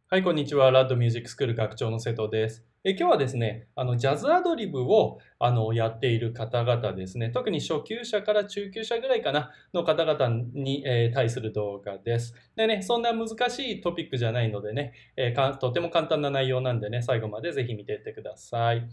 はい、こんにちは。ラッドミュージックスクール学長の瀬戸です。今日はですね、ジャズアドリブをやっている方々ですね、特に初級者から中級者ぐらいかなの方々に対する動画です。でね、そんな難しいトピックじゃないのでね、とても簡単な内容なんでね、最後までぜひ見ていってください。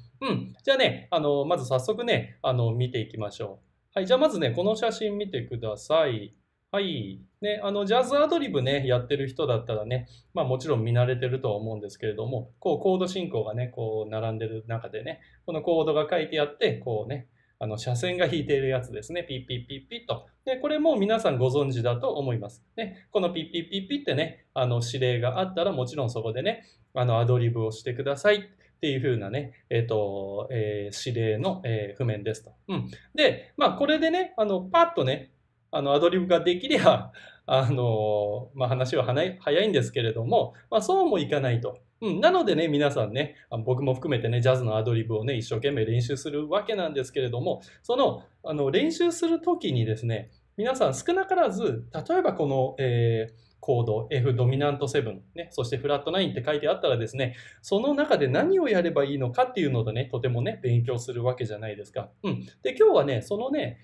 じゃあね、まず早速ね、見ていきましょう。はい、じゃあまずね、この写真見てください。はい。ね、ジャズアドリブね、やってる人だったらね、もちろん見慣れてるとは思うんですけれども、こうコード進行がね、こう並んでる中でね、このコードが書いてあって、こうね、斜線が引いているやつですね。ピッピッピッピッと。で、これも皆さんご存知だと思います。ね、このピッピッピッピッってね、指令があったらもちろんそこでね、アドリブをしてくださいっていう風なね、指令の、譜面ですと。で、これでね、パッとね、アドリブができりゃ、話は早いんですけれども、そうもいかないと。なのでね、皆さんね、僕も含めてね、ジャズのアドリブをね、一生懸命練習するわけなんですけれども、その、練習するときにですね、皆さん少なからず、例えばこの、コード F ドミナント7、ね、そしてフラット9って書いてあったらですね、その中で何をやればいいのかっていうのでね、とてもね、勉強するわけじゃないですか。で、今日はね、そのね、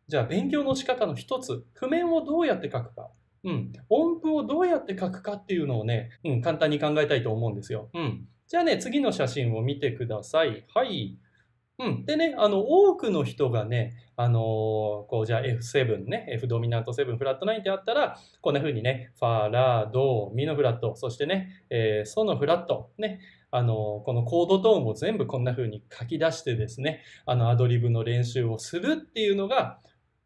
じゃあ勉強の仕方の一つ、譜面をどうやって書くか、音符をどうやって書くかっていうのをね、簡単に考えたいと思うんですよ。じゃあね、次の写真を見てください。はい。でね、多くの人がね、こう、じゃあ F7 ね、F ドミナント7フラット9ってあったら、こんな風にね、ファ、ラ、ド、ミのフラット、そしてね、ソのフラット、ね、このコードトーンを全部こんな風に書き出してですね、アドリブの練習をするっていうのが、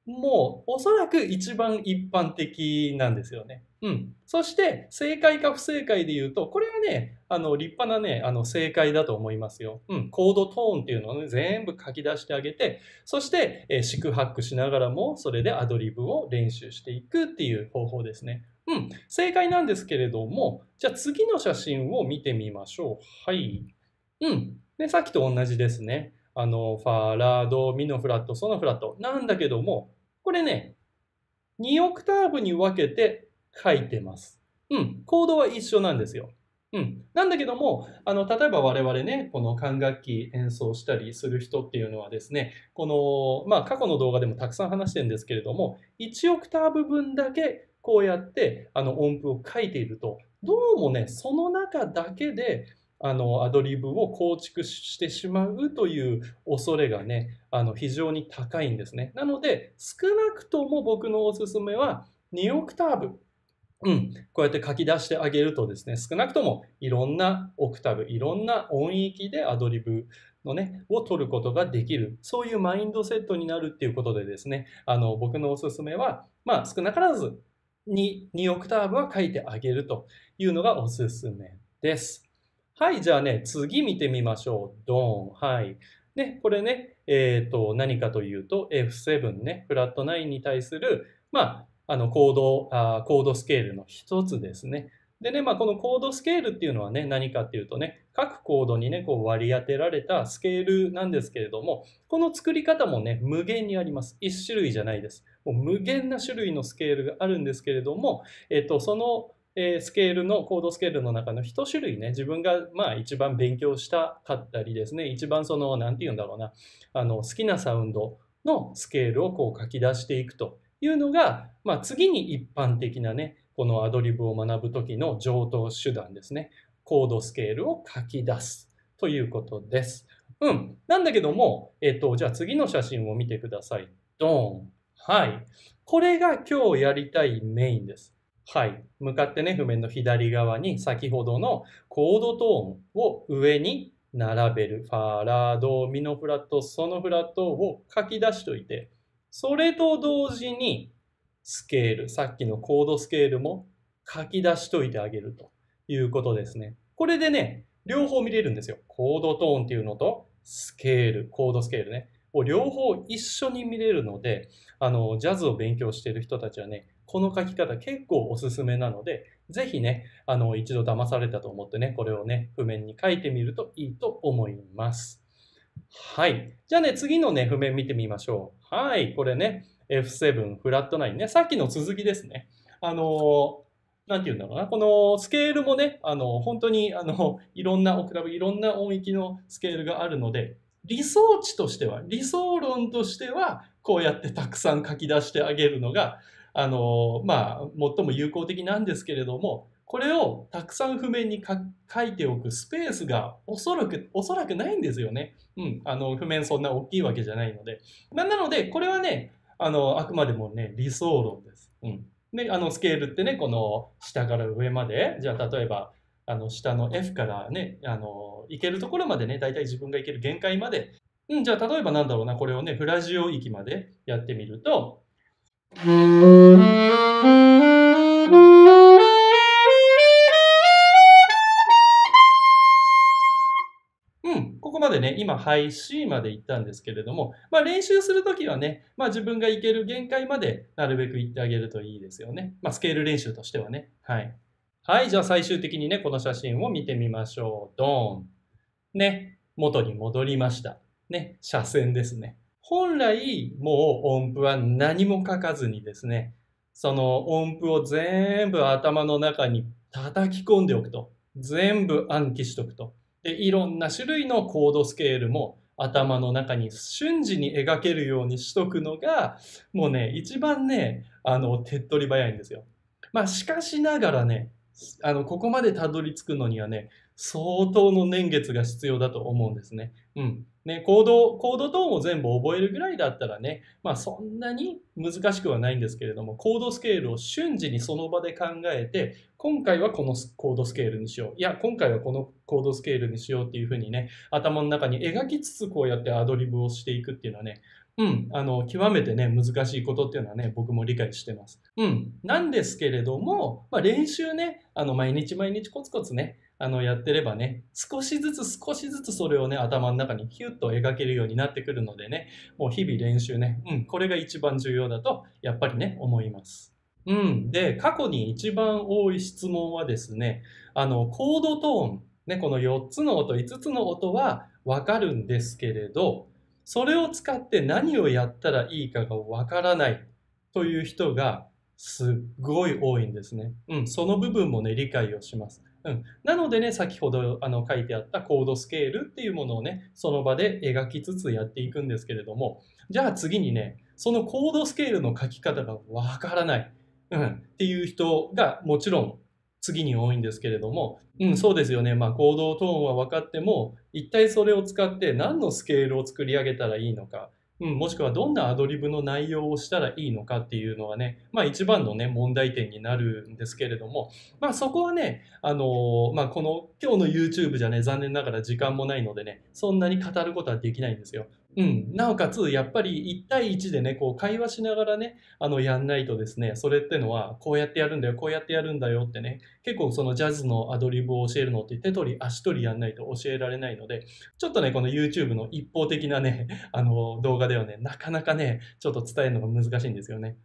もうおそらく一番一般的なんですよね。そして正解か不正解で言うと、これはね、立派なね、正解だと思いますよ。コードトーンっていうのをね、全部書き出してあげて、そして、四苦八苦しながらも、それでアドリブを練習していくっていう方法ですね。正解なんですけれども、じゃあ次の写真を見てみましょう。はい。で、さっきと同じですね。ファ、ラ、ド、ミのフラット、ソのフラット。なんだけども、これね、2オクターブに分けて書いてます。コードは一緒なんですよ。なんだけども、例えば我々ね、この管楽器演奏したりする人っていうのはですね、この、過去の動画でもたくさん話してるんですけれども、1オクターブ分だけこうやって音符を書いていると、どうもね、その中だけでアドリブを構築してしまうという恐れがね、非常に高いんですね。なので、少なくとも僕のおすすめは、2オクターブ。こうやって書き出してあげるとですね、少なくともいろんなオクターブ、いろんな音域でアドリブのね、を取ることができる。そういうマインドセットになるっていうことでですね、僕のおすすめは、少なからず2オクターブは書いてあげるというのがおすすめです。はい、じゃあね、次見てみましょう。ドーン。はい。ね、これね、何かというと、F7 ね、フラット9に対する、コードスケールの一つですね。でね、このコードスケールっていうのはね、何かっていうとね、各コードにね、こう割り当てられたスケールなんですけれども、この作り方もね、無限にあります。一種類じゃないです。もう無限な種類のスケールがあるんですけれども、そのスケールの、コードスケールの中の一種類ね、自分が一番勉強したかったりですね、一番その、なんて言うんだろうな、好きなサウンドのスケールをこう書き出していくというのが、次に一般的なね、このアドリブを学ぶ時の上等手段ですね。コードスケールを書き出すということです。なんだけども、じゃあ次の写真を見てください。ドーン。はい。これが今日やりたいメインです。はい。向かってね、譜面の左側に先ほどのコードトーンを上に並べる。ファ、ラ、ド、ミのフラット、ソのフラットを書き出しといて、それと同時にスケール、さっきのコードスケールも書き出しといてあげるということですね。これでね、両方見れるんですよ。コードトーンっていうのとスケール、コードスケールね。両方一緒に見れるので、ジャズを勉強している人たちはね、この書き方結構おすすめなので、ぜひね、一度騙されたと思ってね、これをね、譜面に書いてみるといいと思います。はい。じゃあね、次のね、譜面見てみましょう。はい。これね、F7、フラット9ね。さっきの続きですね。なんて言うんだろうな。このスケールもね、本当に、いろんなオクターブ、いろんな音域のスケールがあるので、理想値としては、理想論としては、こうやってたくさん書き出してあげるのが、最も有効的なんですけれども、これをたくさん譜面に書いておくスペースがおそらくないんですよね。譜面そんな大きいわけじゃないので。なので、これはね、あくまでもね、理想論です。で、スケールってね、この下から上まで、じゃあ例えば、下の F からね、行けるところまでね、だいたい自分が行ける限界まで、じゃあ例えばなんだろうな、これをね、フラジオ域までやってみると、ここまでね、今、ハイ C まで行ったんですけれども、練習するときはね、自分が行ける限界までなるべく行ってあげるといいですよね。スケール練習としてはね。はい。はい、じゃあ最終的にね、この写真を見てみましょう。ドーン。ね、元に戻りました。ね、斜線ですね。本来、もう音符は何も書かずにですね、その音符を全部頭の中に叩き込んでおくと。全部暗記しとくと。で、いろんな種類のコードスケールも頭の中に瞬時に描けるようにしとくのが、もうね、一番ね、手っ取り早いんですよ。しかしながらね、ここまでたどり着くのにはね、相当の年月が必要だと思うんですね。ね、コードトーンを全部覚えるぐらいだったらね、そんなに難しくはないんですけれども、コードスケールを瞬時にその場で考えて、今回はこのコードスケールにしよう。いや、今回はこのコードスケールにしようっていうふうにね、頭の中に描きつつこうやってアドリブをしていくっていうのはね、極めてね、難しいことっていうのはね、僕も理解してます。なんですけれども、練習ね、毎日毎日コツコツね、やってればね、少しずつ少しずつそれをね、頭の中にヒュッと描けるようになってくるのでね、もう日々練習ね、これが一番重要だと、やっぱりね、思います。で、過去に一番多い質問はですね、コードトーン、ね、この4つの音、5つの音はわかるんですけれど、それを使って何をやったらいいかがわからないという人がすっごい多いんですね。その部分もね、理解をします。なのでね、先ほど書いてあったコードスケールっていうものをね、その場で描きつつやっていくんですけれども、じゃあ次にね、そのコードスケールの書き方がわからない、っていう人がもちろん次に多いんですけれども、そうですよね。コードトーンは分かっても、一体それを使って何のスケールを作り上げたらいいのか、もしくはどんなアドリブの内容をしたらいいのかっていうのがね、一番のね、問題点になるんですけれども、そこはね、この今日の YouTube じゃね、残念ながら時間もないのでね、そんなに語ることはできないんですよ。なおかつ、やっぱり1対1でね、こう会話しながらね、やんないとですね、それってのは、こうやってやるんだよ、こうやってやるんだよってね、結構そのジャズのアドリブを教えるのって手取り足取りやんないと教えられないので、ちょっとね、この YouTube の一方的なね、動画ではね、なかなかね、ちょっと伝えるのが難しいんですよね。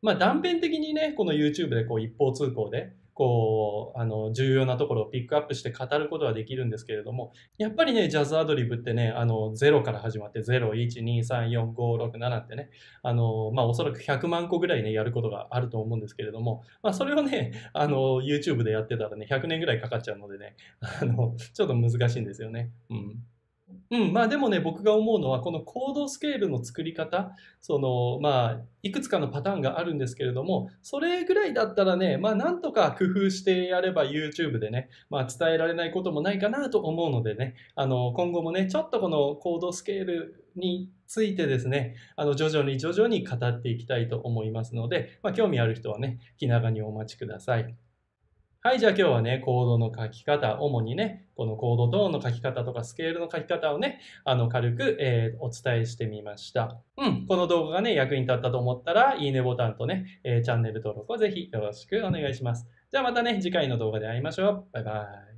断片的にね、この YouTube でこう一方通行で、こう、重要なところをピックアップして語ることはできるんですけれども、やっぱりね、ジャズアドリブってね、0から始まって、0、1、2、3、4、5、6、7ってね、おそらく100万個ぐらいね、やることがあると思うんですけれども、それをね、YouTube でやってたらね、100年ぐらいかかっちゃうのでね、ちょっと難しいんですよね。でもね、僕が思うのは、このコードスケールの作り方、いくつかのパターンがあるんですけれども、それぐらいだったらね、なんとか工夫してやれば YouTube でね、伝えられないこともないかなと思うのでね、今後もね、ちょっとこのコードスケールについてですね、徐々に徐々に語っていきたいと思いますので、興味ある人はね、気長にお待ちください。はい、じゃあ今日はね、コードの書き方、主にね、このコードトーンの書き方とかスケールの書き方をね、軽く、お伝えしてみました。この動画がね、役に立ったと思ったら、いいねボタンとね、チャンネル登録をぜひよろしくお願いします。じゃあまたね、次回の動画で会いましょう。バイバイ。